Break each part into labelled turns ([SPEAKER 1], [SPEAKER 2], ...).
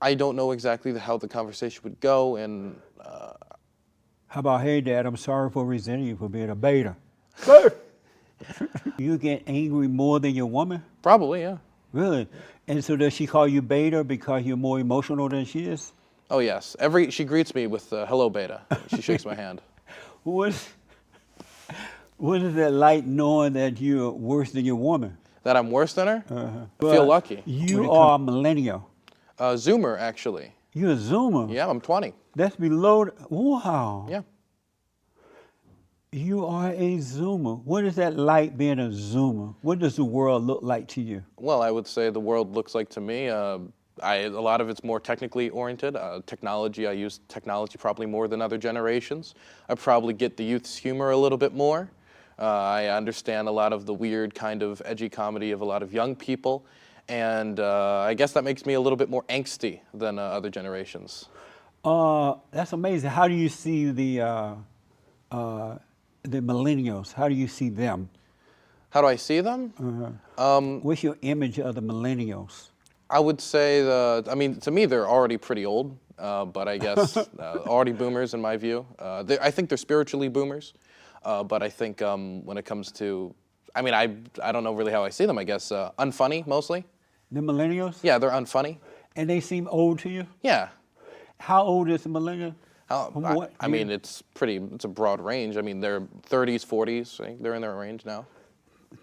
[SPEAKER 1] I don't know exactly how the conversation would go, and
[SPEAKER 2] How about, hey, Dad, I'm sorry for resenting you for being a beta. Beta! You get angry more than your woman?
[SPEAKER 1] probably, yeah.
[SPEAKER 2] Really? And so does she call you beta because you're more emotional than she is?
[SPEAKER 1] Oh yes, she greets me with "Hello, Beta." She shakes my hand.
[SPEAKER 2] What, what is it like knowing that you're worse than your woman?
[SPEAKER 1] That I'm worse than her? I feel
[SPEAKER 2] But
[SPEAKER 1] lucky.
[SPEAKER 2] you are a millennial.
[SPEAKER 1] Zoomer, actually.
[SPEAKER 2] You're a Zoomer.
[SPEAKER 1] Yeah, I'm 20.
[SPEAKER 2] That's below. Wow.
[SPEAKER 1] Yeah.
[SPEAKER 2] You are a Zoomer. What is that like being a Zoomer? What does the world look like to you?
[SPEAKER 1] Well, I would say the world looks like to me. A lot of it's more technically oriented. Technology, I use technology probably more than other generations. I probably get the youth's humor a little bit more. I understand a lot of the weird kind of edgy comedy of a lot of young people. And I guess that makes me a little bit more angsty than other generations.
[SPEAKER 2] That's amazing. How do you see the millennials? How do you see them?
[SPEAKER 1] How do I see them?
[SPEAKER 2] What's your image of the millennials?
[SPEAKER 1] I would say to me, they're already pretty old, but I guess already boomers in my view. I think they're spiritually boomers, but I think when it comes to, I don't know really how I see them. I guess unfunny mostly.
[SPEAKER 2] The millennials?
[SPEAKER 1] Yeah, they're unfunny.
[SPEAKER 2] And they seem old to you?
[SPEAKER 1] Yeah.
[SPEAKER 2] How old is a millennial?
[SPEAKER 1] It's a broad range. I mean, they're 30s, 40s. Right? They're in their range now.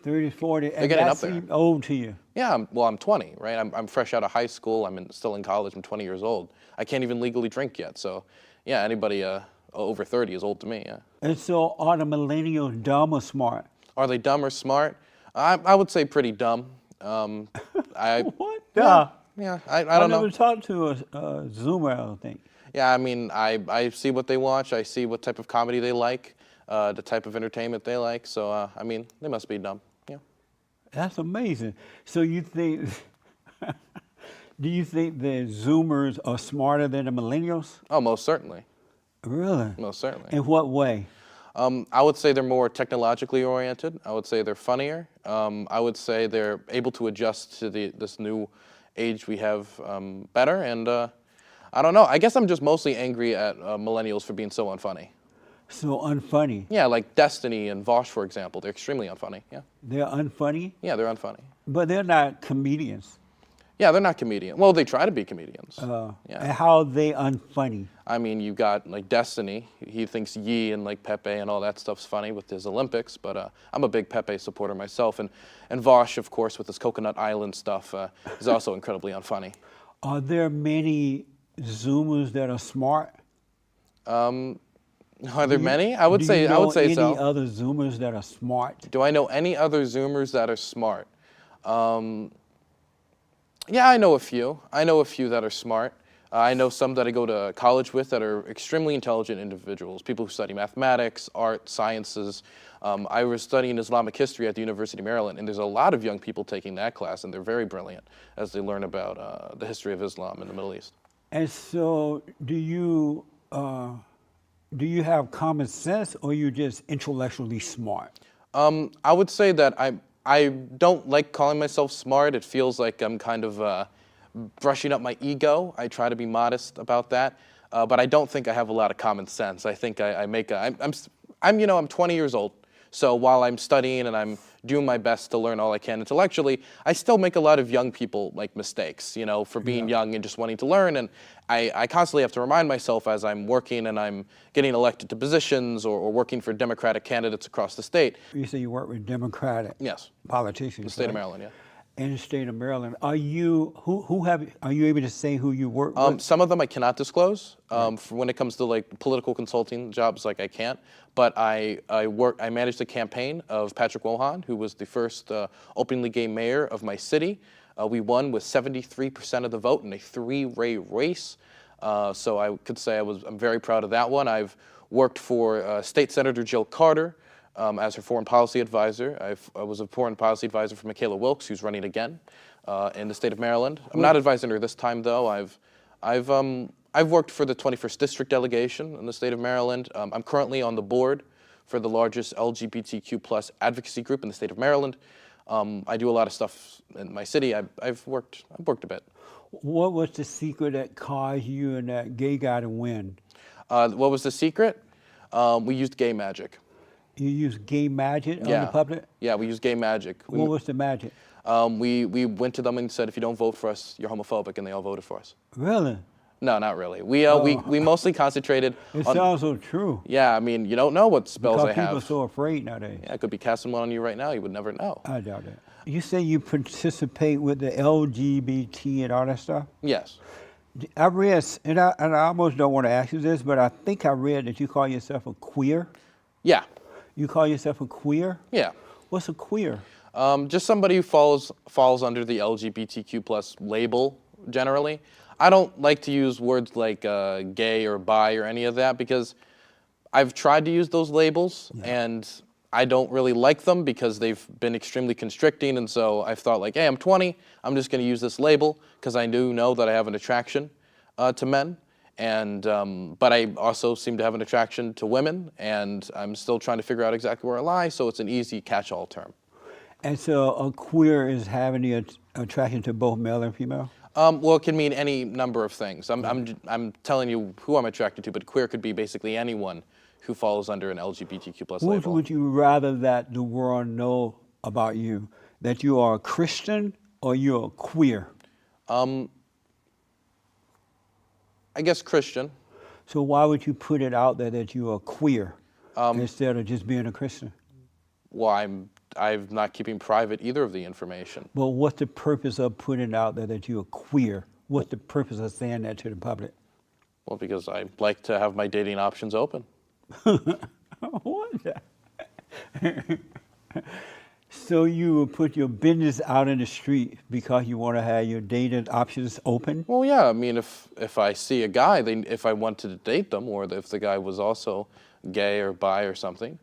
[SPEAKER 2] 30, 40,
[SPEAKER 1] They're
[SPEAKER 2] and
[SPEAKER 1] getting
[SPEAKER 2] that
[SPEAKER 1] up there.
[SPEAKER 2] seems old to you.
[SPEAKER 1] Yeah, I'm 20, right? I'm fresh out of high school. Still in college. I'm 20 years old. I can't even legally drink yet. So, yeah, anybody over 30 is old to me, yeah.
[SPEAKER 2] And so are the millennials dumb or smart?
[SPEAKER 1] Are they dumb or smart? I would say pretty dumb.
[SPEAKER 2] What?
[SPEAKER 1] Yeah, I don't know.
[SPEAKER 2] never talked to a Zoomer, I don't think.
[SPEAKER 1] Yeah, I see what they watch. I see what type of comedy they like, the type of entertainment they like. So, they must be dumb. Yeah.
[SPEAKER 2] That's amazing. So you think, do you think the Zoomers are smarter than the millennials?
[SPEAKER 1] Oh, most certainly.
[SPEAKER 2] Really?
[SPEAKER 1] Most certainly.
[SPEAKER 2] In what way?
[SPEAKER 1] I would say they're more technologically oriented. I would say they're funnier. I would say they're able to adjust to this new age we have better. And I don't know. I guess I'm just mostly angry at millennials for being so unfunny.
[SPEAKER 2] So unfunny.
[SPEAKER 1] Yeah, like Destiny and Vosh, for example. They're extremely unfunny. Yeah.
[SPEAKER 2] They're unfunny?
[SPEAKER 1] Yeah, they're unfunny.
[SPEAKER 2] But they're not comedians.
[SPEAKER 1] Yeah, they're not comedians. Well, they try to be comedians.
[SPEAKER 2] And
[SPEAKER 1] Yeah.
[SPEAKER 2] how are they unfunny?
[SPEAKER 1] You got like Destiny. He thinks Yi and like Pepe and all that stuff's funny with his Olympics, but I'm a big Pepe supporter myself. And Vosh, of course, with his Coconut Island stuff, is also incredibly unfunny.
[SPEAKER 2] Are there many Zoomers that are smart?
[SPEAKER 1] Are there many? I would say
[SPEAKER 2] any
[SPEAKER 1] so.
[SPEAKER 2] other Zoomers that are smart?
[SPEAKER 1] Do I know any other Zoomers that are smart? Yeah, I know a few. I know a few that are smart. I know some that I go to college with that are extremely intelligent individuals, people who study mathematics, art, sciences. I was studying Islamic history at the University of Maryland, and there's a lot of young people taking that class, and they're very brilliant as they learn about the history of Islam in the Middle East.
[SPEAKER 2] And so do you have common sense, or you're just intellectually smart?
[SPEAKER 1] I would say that I don't like calling myself smart. It feels like I'm kind of brushing up my ego. I try to be modest about that, but I don't think I have a lot of common sense. I think I'm 20 years old, so while I'm studying and I'm doing my best to learn all I can intellectually, I still make a lot of young people make mistakes, for being young and just wanting to learn. And I constantly have to remind myself as I'm working and I'm getting elected to positions or working for Democratic candidates across the state.
[SPEAKER 2] You say you work with Democratic
[SPEAKER 1] Yes.
[SPEAKER 2] politicians.
[SPEAKER 1] The state of
[SPEAKER 2] right?
[SPEAKER 1] Maryland, yeah.
[SPEAKER 2] In the state of Maryland, are you are you able to say who you work with?
[SPEAKER 1] Some of them I cannot disclose. For when it comes to like political consulting jobs, like I can't. But I managed a campaign of Patrick Wohan, who was the first openly gay mayor of my city. We won with 73% of the vote in a three-way race. So I could say I'm very proud of that one. I've worked for State Senator Jill Carter as her foreign policy advisor. I was a foreign policy advisor for Michaela Wilkes, who's running again in the state of Maryland. I'm not advising her this time, though. I've worked for the 21st District delegation in the state of Maryland. I'm currently on the board for the largest LGBTQ+ advocacy group in the state of Maryland. I do a lot of stuff in my city. I've worked a bit.
[SPEAKER 2] What was the secret that caused you and that gay guy to win?
[SPEAKER 1] What was the secret? We used gay magic.
[SPEAKER 2] You used gay magic on the
[SPEAKER 1] Yeah.
[SPEAKER 2] public?
[SPEAKER 1] Yeah, we used gay magic.
[SPEAKER 2] What was the magic?
[SPEAKER 1] We went to them and said, if you don't vote for us, you're homophobic, and they all voted for us.
[SPEAKER 2] Really?
[SPEAKER 1] No, not really. We mostly concentrated
[SPEAKER 2] It
[SPEAKER 1] on.
[SPEAKER 2] sounds so true.
[SPEAKER 1] Yeah, I mean, you don't know what spells
[SPEAKER 2] Because
[SPEAKER 1] they
[SPEAKER 2] people are
[SPEAKER 1] have.
[SPEAKER 2] so afraid nowadays.
[SPEAKER 1] Yeah, I could be casting one on you right now. You would never know.
[SPEAKER 2] I doubt that. You say you participate with the LGBT and all that stuff?
[SPEAKER 1] Yes.
[SPEAKER 2] I read, and I almost don't want to ask you this, but I think I read that you call yourself a queer.
[SPEAKER 1] Yeah.
[SPEAKER 2] You call yourself a queer?
[SPEAKER 1] Yeah.
[SPEAKER 2] What's a queer?
[SPEAKER 1] Just somebody who falls under the LGBTQ plus label generally. I don't like to use words like gay or bi or any of that because I've tried to use those labels and I don't really like them because they've been extremely constricting, and so I've thought like, hey, I'm 20, I'm just going to use this label because I do know that I have an attraction to men, and but I also seem to have an attraction to women, and I'm still trying to figure out exactly where I lie, so it's an easy catch-all term.
[SPEAKER 2] And so a queer is having the attraction to both male and female?
[SPEAKER 1] Well, it can mean any number of things. I'm telling you who I'm attracted to, but queer could be basically anyone who falls under an LGBTQ plus
[SPEAKER 2] What
[SPEAKER 1] label.
[SPEAKER 2] would you rather that the world know about you? That you are a Christian or you're a queer?
[SPEAKER 1] I guess Christian.
[SPEAKER 2] So why would you put it out there that you are queer instead of just being a Christian?
[SPEAKER 1] Well, I'm not keeping private either of the information.
[SPEAKER 2] Well, what's the purpose of putting it out there that you're queer? What's the purpose of saying that to the public?
[SPEAKER 1] Well, because I like to have my dating options open.
[SPEAKER 2] What the- So you will put your business out in the street because you want to have your dating options open?
[SPEAKER 1] Well, yeah. I mean, if I see a guy, if I wanted to date them, or if the guy was also gay or bi or something,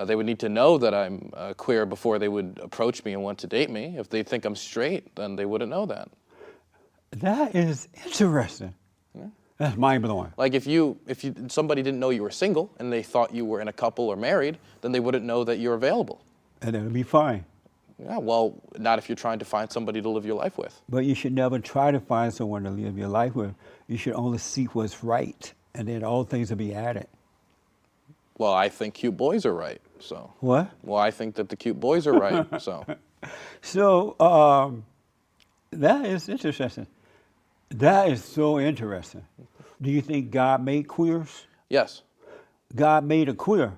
[SPEAKER 1] they would need to know that I'm queer before they would approach me and want to date me. If they think I'm straight, then they wouldn't know that.
[SPEAKER 2] That is interesting. That's mind-blowing.
[SPEAKER 1] Like if somebody didn't know you were single and they thought you were in a couple or married, then they wouldn't know that you're available.
[SPEAKER 2] And that would be fine.
[SPEAKER 1] Yeah, well, not if you're trying to find somebody to live your life with.
[SPEAKER 2] But you should never try to find someone to live your life with. You should only seek what's right, and then all things will be added.
[SPEAKER 1] Well, I think cute boys are right, so.
[SPEAKER 2] What?
[SPEAKER 1] Well, I think that the cute boys are right, so.
[SPEAKER 2] So that is interesting. That is so interesting. Do you think God made queers?
[SPEAKER 1] Yes,
[SPEAKER 2] God made a queer.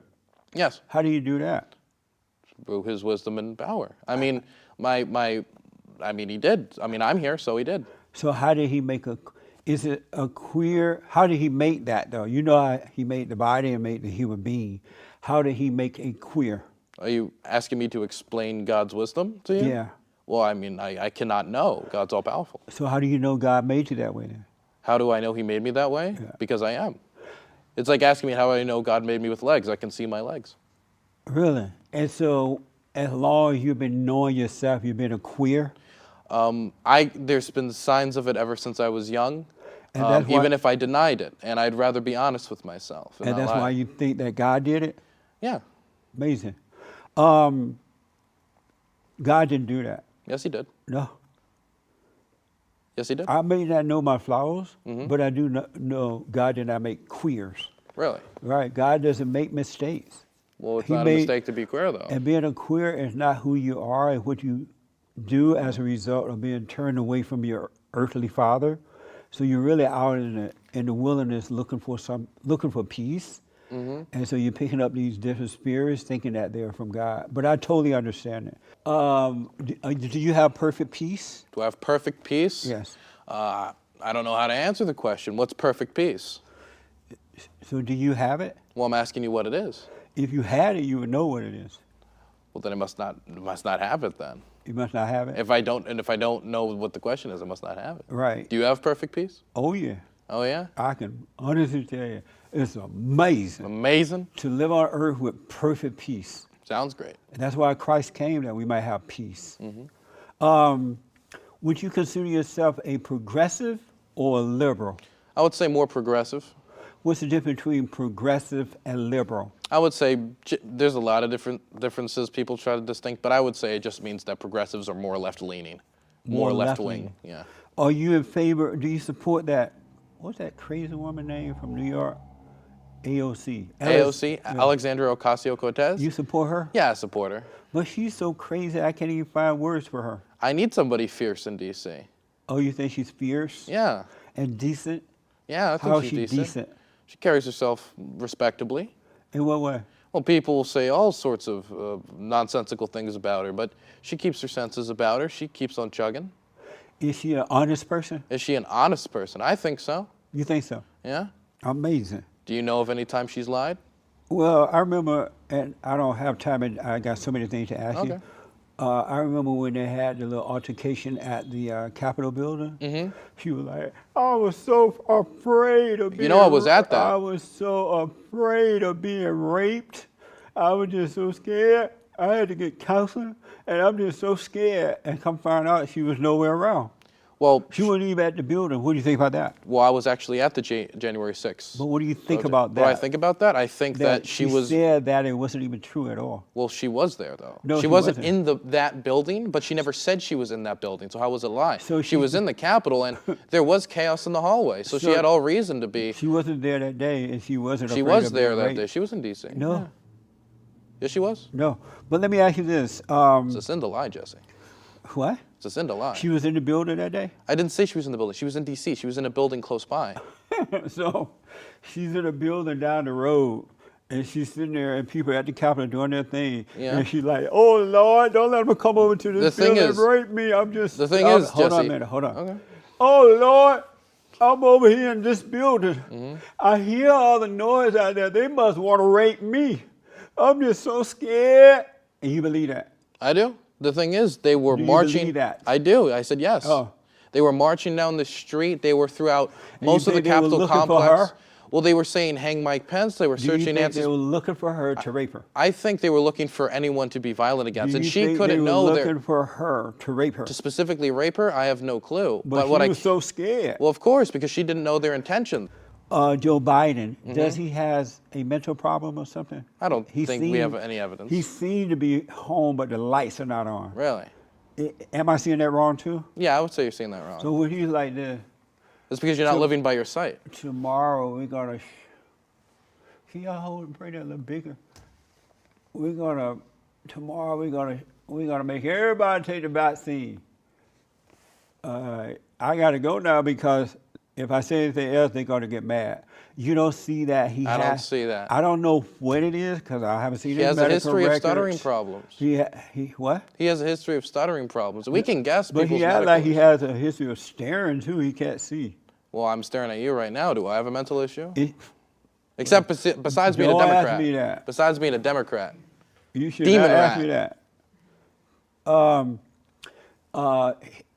[SPEAKER 1] yes,
[SPEAKER 2] How do you do that?
[SPEAKER 1] through his wisdom and power. I mean, he did. I mean, I'm here, so he did.
[SPEAKER 2] So how did he make is it a queer, how did he make that though? You know how he made the body and made the human being. How did he make a queer?
[SPEAKER 1] Are you asking me to explain God's wisdom to you?
[SPEAKER 2] Yeah.
[SPEAKER 1] Well, I mean, I cannot know. God's all powerful.
[SPEAKER 2] So how do you know God made you that way then?
[SPEAKER 1] How do I know he made me that way?
[SPEAKER 2] Yeah.
[SPEAKER 1] Because I am. It's like asking me how I know God made me with legs. I can see my legs.
[SPEAKER 2] Really? And so as long as you've been knowing yourself, you've been a queer?
[SPEAKER 1] There's been signs of it ever since I was young,
[SPEAKER 2] And that's why-
[SPEAKER 1] even if I denied it. And I'd rather be honest with myself.
[SPEAKER 2] And
[SPEAKER 1] not
[SPEAKER 2] that's
[SPEAKER 1] lie.
[SPEAKER 2] why you think that God did it?
[SPEAKER 1] Yeah.
[SPEAKER 2] Amazing. God didn't do that.
[SPEAKER 1] Yes, he did.
[SPEAKER 2] No.
[SPEAKER 1] Yes, he did.
[SPEAKER 2] I may not know my flaws,
[SPEAKER 1] Mm-hmm.
[SPEAKER 2] but I do know God did not make queers.
[SPEAKER 1] Really?
[SPEAKER 2] Right? God doesn't make mistakes.
[SPEAKER 1] Well, it's
[SPEAKER 2] He
[SPEAKER 1] not a
[SPEAKER 2] made-
[SPEAKER 1] mistake to be queer, though.
[SPEAKER 2] And being a queer is not who you are and what you do as a result of being turned away from your earthly father. So you're really out in the wilderness looking for peace.
[SPEAKER 1] Mm-hmm.
[SPEAKER 2] And so you're picking up these different spirits thinking that they're from God. But I totally understand it. Do you have perfect peace?
[SPEAKER 1] Do I have perfect peace?
[SPEAKER 2] Yes.
[SPEAKER 1] I don't know how to answer the question. What's perfect peace?
[SPEAKER 2] So do you have it?
[SPEAKER 1] Well, I'm asking you what it is.
[SPEAKER 2] If you had it, you would know what it is.
[SPEAKER 1] Well, then it must not have it then.
[SPEAKER 2] You must not have it?
[SPEAKER 1] If I don't know what the question is, I must not have it.
[SPEAKER 2] Right.
[SPEAKER 1] Do you have perfect peace?
[SPEAKER 2] Oh, yeah.
[SPEAKER 1] Oh, yeah?
[SPEAKER 2] I can honestly tell you, it's amazing
[SPEAKER 1] Amazing.
[SPEAKER 2] to live on earth with perfect peace.
[SPEAKER 1] Sounds great.
[SPEAKER 2] And that's why Christ came, that we might have peace. Would you consider yourself a progressive or a liberal?
[SPEAKER 1] I would say more progressive.
[SPEAKER 2] What's the difference between progressive and liberal?
[SPEAKER 1] I would say there's a lot of different differences people try to distinct, but I would say it just means that progressives are more left-leaning, more left-wing.
[SPEAKER 2] left-leaning.
[SPEAKER 1] Yeah.
[SPEAKER 2] Are you in favor? Do you support that? What's that crazy woman name from New York? AOC.
[SPEAKER 1] AOC,
[SPEAKER 2] Yeah.
[SPEAKER 1] Alexandria Ocasio-Cortez.
[SPEAKER 2] You support her?
[SPEAKER 1] Yeah, I support her.
[SPEAKER 2] But she's so crazy, I can't even find words for her.
[SPEAKER 1] I need somebody fierce in D.C.
[SPEAKER 2] Oh, you think she's fierce?
[SPEAKER 1] Yeah.
[SPEAKER 2] And decent?
[SPEAKER 1] Yeah, I think
[SPEAKER 2] How is
[SPEAKER 1] she's
[SPEAKER 2] she
[SPEAKER 1] decent.
[SPEAKER 2] decent?
[SPEAKER 1] She carries herself respectably.
[SPEAKER 2] In what way?
[SPEAKER 1] Well, people will say all sorts of nonsensical things about her, but she keeps her senses about her. She keeps on chugging.
[SPEAKER 2] Is she an honest person?
[SPEAKER 1] Is she an honest person? I think so.
[SPEAKER 2] You think so?
[SPEAKER 1] Yeah?
[SPEAKER 2] Amazing.
[SPEAKER 1] Do you know of any time she's lied?
[SPEAKER 2] Well, I remember, and I don't have time, and I got so many things to ask you.
[SPEAKER 1] Okay.
[SPEAKER 2] I remember when they had the little altercation at the Capitol building.
[SPEAKER 1] Mm-hmm.
[SPEAKER 2] She was like, I was so afraid of being
[SPEAKER 1] You know I was at that.
[SPEAKER 2] I was so afraid of being raped. I was just so scared. I had to get counseling, and I'm just so scared. And come find out she was nowhere around.
[SPEAKER 1] Well,
[SPEAKER 2] She wasn't even at the building. What do you think about that?
[SPEAKER 1] I was actually at the January 6th.
[SPEAKER 2] But what do you think
[SPEAKER 1] protest.
[SPEAKER 2] about that?
[SPEAKER 1] What do I think about that? I think that she was.
[SPEAKER 2] said that it wasn't even true at all.
[SPEAKER 1] Well, she was there though.
[SPEAKER 2] No,
[SPEAKER 1] she
[SPEAKER 2] she
[SPEAKER 1] wasn't
[SPEAKER 2] wasn't.
[SPEAKER 1] in that building, but she never said she was in that building. So how was it a lie?
[SPEAKER 2] So
[SPEAKER 1] she was in the Capitol, and there was chaos in the hallway. So she
[SPEAKER 2] So-
[SPEAKER 1] had all reason to be.
[SPEAKER 2] She wasn't there that day, and she wasn't.
[SPEAKER 1] She
[SPEAKER 2] afraid
[SPEAKER 1] was
[SPEAKER 2] of
[SPEAKER 1] there
[SPEAKER 2] being
[SPEAKER 1] that
[SPEAKER 2] raped.
[SPEAKER 1] day. She was in D.C.
[SPEAKER 2] No,
[SPEAKER 1] Yeah. Yes, she was.
[SPEAKER 2] no. But let me ask you this:
[SPEAKER 1] It's a sin to lie, Jesse.
[SPEAKER 2] what?
[SPEAKER 1] It's a sin to lie.
[SPEAKER 2] She was in the building that day.
[SPEAKER 1] I didn't say she was in the building. She was in D.C. She was in a building close by.
[SPEAKER 2] So she's in a building down the road, and she's sitting there, and people at the Capitol doing their thing.
[SPEAKER 1] Yeah.
[SPEAKER 2] And she's like, "Oh Lord, don't let them come over to this
[SPEAKER 1] The thing
[SPEAKER 2] building
[SPEAKER 1] is-
[SPEAKER 2] and rape me. I'm just."
[SPEAKER 1] the thing is,
[SPEAKER 2] hold on a
[SPEAKER 1] Jesse-
[SPEAKER 2] minute. Hold on.
[SPEAKER 1] Okay.
[SPEAKER 2] Oh Lord, I'm over here in this building.
[SPEAKER 1] Mm-hmm.
[SPEAKER 2] I hear all the noise out there. They must want to rape me. I'm just so scared. And you believe that?
[SPEAKER 1] I do. The thing is, they were
[SPEAKER 2] Do you
[SPEAKER 1] marching.
[SPEAKER 2] believe that?
[SPEAKER 1] I do. I said yes.
[SPEAKER 2] Oh.
[SPEAKER 1] They were marching down the street. They were throughout
[SPEAKER 2] And you
[SPEAKER 1] most of the
[SPEAKER 2] think they were
[SPEAKER 1] Capitol
[SPEAKER 2] looking for
[SPEAKER 1] complex.
[SPEAKER 2] her?
[SPEAKER 1] Well, they were saying hang Mike Pence. They were
[SPEAKER 2] Do you
[SPEAKER 1] searching
[SPEAKER 2] think
[SPEAKER 1] Nancy.
[SPEAKER 2] they were looking for her to rape her?
[SPEAKER 1] I think they were looking for anyone to be violent against,
[SPEAKER 2] Do
[SPEAKER 1] and
[SPEAKER 2] you
[SPEAKER 1] she
[SPEAKER 2] think
[SPEAKER 1] couldn't
[SPEAKER 2] they were
[SPEAKER 1] know
[SPEAKER 2] looking for her to rape her?
[SPEAKER 1] to specifically rape her. I have no clue.
[SPEAKER 2] But
[SPEAKER 1] what
[SPEAKER 2] she
[SPEAKER 1] I
[SPEAKER 2] was so scared.
[SPEAKER 1] well, of course, because she didn't know their intention.
[SPEAKER 2] Joe Biden, does he has a mental problem or something?
[SPEAKER 1] Mm-hmm. I don't
[SPEAKER 2] He
[SPEAKER 1] think we
[SPEAKER 2] seemed-
[SPEAKER 1] have any evidence.
[SPEAKER 2] He seemed to be home, but the lights are not on.
[SPEAKER 1] Really?
[SPEAKER 2] Am I seeing that wrong too?
[SPEAKER 1] Yeah, I would say you're seeing that wrong.
[SPEAKER 2] So when he's like this,
[SPEAKER 1] It's because you're not living by your sight.
[SPEAKER 2] tomorrow we're gonna. Can y'all hold and bring that a little bigger? Tomorrow we're gonna make everybody take the vaccine. I gotta go now because if I say anything else, they're gonna get mad. You don't see that he
[SPEAKER 1] I
[SPEAKER 2] has.
[SPEAKER 1] don't see that.
[SPEAKER 2] I don't know what it is because I haven't seen
[SPEAKER 1] He
[SPEAKER 2] his
[SPEAKER 1] has a
[SPEAKER 2] medical
[SPEAKER 1] history of stuttering
[SPEAKER 2] records.
[SPEAKER 1] problems.
[SPEAKER 2] He what?
[SPEAKER 1] He has a history of stuttering problems. We can guess
[SPEAKER 2] But
[SPEAKER 1] people's
[SPEAKER 2] he acts
[SPEAKER 1] medical
[SPEAKER 2] like he has a history of staring too. He can't see.
[SPEAKER 1] Well, I'm staring at you right now. Do I have a mental issue?
[SPEAKER 2] It-
[SPEAKER 1] Except besides being a
[SPEAKER 2] Don't ask
[SPEAKER 1] Democrat.
[SPEAKER 2] me that.
[SPEAKER 1] Besides being a Democrat.
[SPEAKER 2] You should
[SPEAKER 1] Demon
[SPEAKER 2] not ask
[SPEAKER 1] rat.
[SPEAKER 2] me that.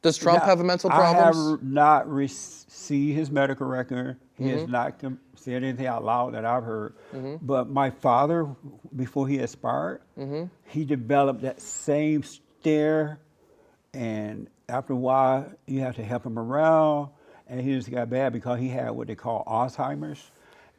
[SPEAKER 1] Does Trump have mental problems?
[SPEAKER 2] I have not seen his medical record. He
[SPEAKER 1] Mm-hmm.
[SPEAKER 2] has not said anything out loud that I've heard. But my father, before he expired,
[SPEAKER 1] Mm-hmm.
[SPEAKER 2] he developed that same stare, and after a while, you have to help him around, and he just got bad because he had what they call Alzheimer's.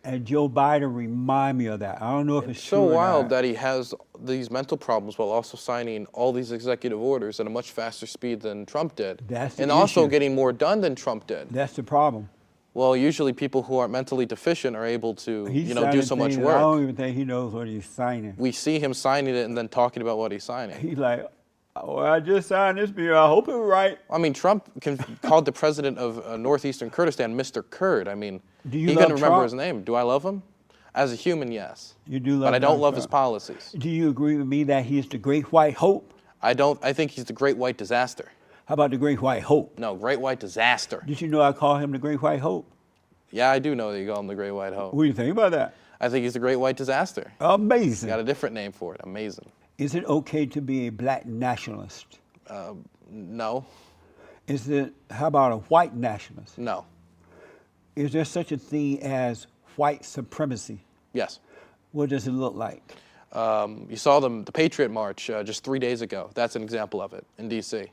[SPEAKER 2] And Joe Biden remind me of that. I don't know if it's
[SPEAKER 1] So
[SPEAKER 2] true or
[SPEAKER 1] wild
[SPEAKER 2] not.
[SPEAKER 1] that he has these mental problems while also signing all these executive orders at a much faster speed than Trump did.
[SPEAKER 2] That's the
[SPEAKER 1] and also
[SPEAKER 2] issue.
[SPEAKER 1] getting more done than Trump did.
[SPEAKER 2] That's the problem.
[SPEAKER 1] Well, usually people who are mentally deficient are able to,
[SPEAKER 2] He's
[SPEAKER 1] do
[SPEAKER 2] signing
[SPEAKER 1] so much
[SPEAKER 2] things I don't
[SPEAKER 1] work.
[SPEAKER 2] even think he knows what he's signing.
[SPEAKER 1] We see him signing it and then talking about what he's signing.
[SPEAKER 2] He's like, well, I just signed this bill. I hope it's right.
[SPEAKER 1] I mean, Trump called the president of northeastern Kurdistan Mr. Kurd. I mean,
[SPEAKER 2] Do you
[SPEAKER 1] he
[SPEAKER 2] love
[SPEAKER 1] couldn't remember
[SPEAKER 2] Trump?
[SPEAKER 1] his name. Do I love him? As a human, yes.
[SPEAKER 2] You do love
[SPEAKER 1] But I don't
[SPEAKER 2] Donald
[SPEAKER 1] love his
[SPEAKER 2] Trump.
[SPEAKER 1] policies.
[SPEAKER 2] Do you agree with me that he's the great white hope?
[SPEAKER 1] I don't. I think he's the great white disaster.
[SPEAKER 2] How about the great white hope?
[SPEAKER 1] No, great white disaster.
[SPEAKER 2] Did you know I call him the great white hope?
[SPEAKER 1] Yeah, I do know that you call him the great white hope.
[SPEAKER 2] What do you think about that?
[SPEAKER 1] I think he's the great white disaster.
[SPEAKER 2] Amazing.
[SPEAKER 1] Got a different name for it. Amazing.
[SPEAKER 2] Is it okay to be a black nationalist?
[SPEAKER 1] No,
[SPEAKER 2] How about a white nationalist?
[SPEAKER 1] no,
[SPEAKER 2] Is there such a thing as white supremacy?
[SPEAKER 1] yes.
[SPEAKER 2] What does it look like?
[SPEAKER 1] You saw the Patriot March just 3 days ago. That's an example of it in D.C.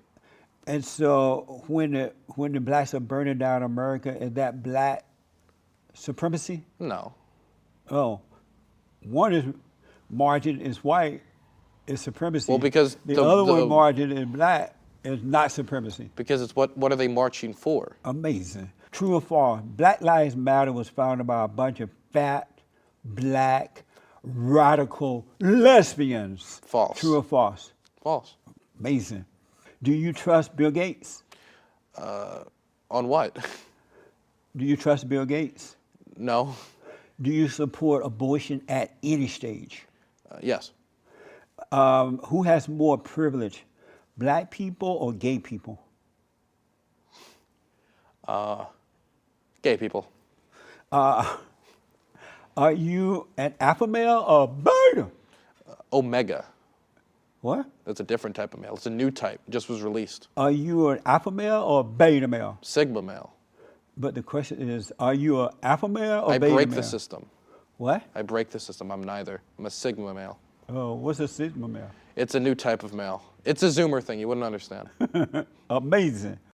[SPEAKER 2] And so when the blacks are burning down America, is that black supremacy?
[SPEAKER 1] No.
[SPEAKER 2] Oh, one is margin is white, is supremacy.
[SPEAKER 1] Well, because
[SPEAKER 2] the
[SPEAKER 1] the-
[SPEAKER 2] other
[SPEAKER 1] the-
[SPEAKER 2] one margin is black It's not supremacy.
[SPEAKER 1] Because it's what are they marching for?
[SPEAKER 2] Amazing. True or false? Black Lives Matter was founded by a bunch of fat, black, radical lesbians.
[SPEAKER 1] False.
[SPEAKER 2] True or false?
[SPEAKER 1] False.
[SPEAKER 2] Amazing. Do you trust Bill Gates?
[SPEAKER 1] On what?
[SPEAKER 2] Do you trust Bill Gates?
[SPEAKER 1] No.
[SPEAKER 2] Do you support abortion at any stage?
[SPEAKER 1] Yes.
[SPEAKER 2] Who has more privilege, black people or gay people?
[SPEAKER 1] Gay people.
[SPEAKER 2] Are you an alpha male or beta?
[SPEAKER 1] Omega.
[SPEAKER 2] What?
[SPEAKER 1] That's a different type of male. It's a new type. It just was released.
[SPEAKER 2] Are you an alpha male or beta male?
[SPEAKER 1] Sigma male.
[SPEAKER 2] But the question is, are you an alpha male or
[SPEAKER 1] I
[SPEAKER 2] beta
[SPEAKER 1] break
[SPEAKER 2] male?
[SPEAKER 1] the system.
[SPEAKER 2] What?
[SPEAKER 1] I break the system. I'm neither. I'm a Sigma male.
[SPEAKER 2] Oh, what's a sigma male?
[SPEAKER 1] It's a new type of male. It's a Zoomer thing. You wouldn't understand.
[SPEAKER 2] Amazing.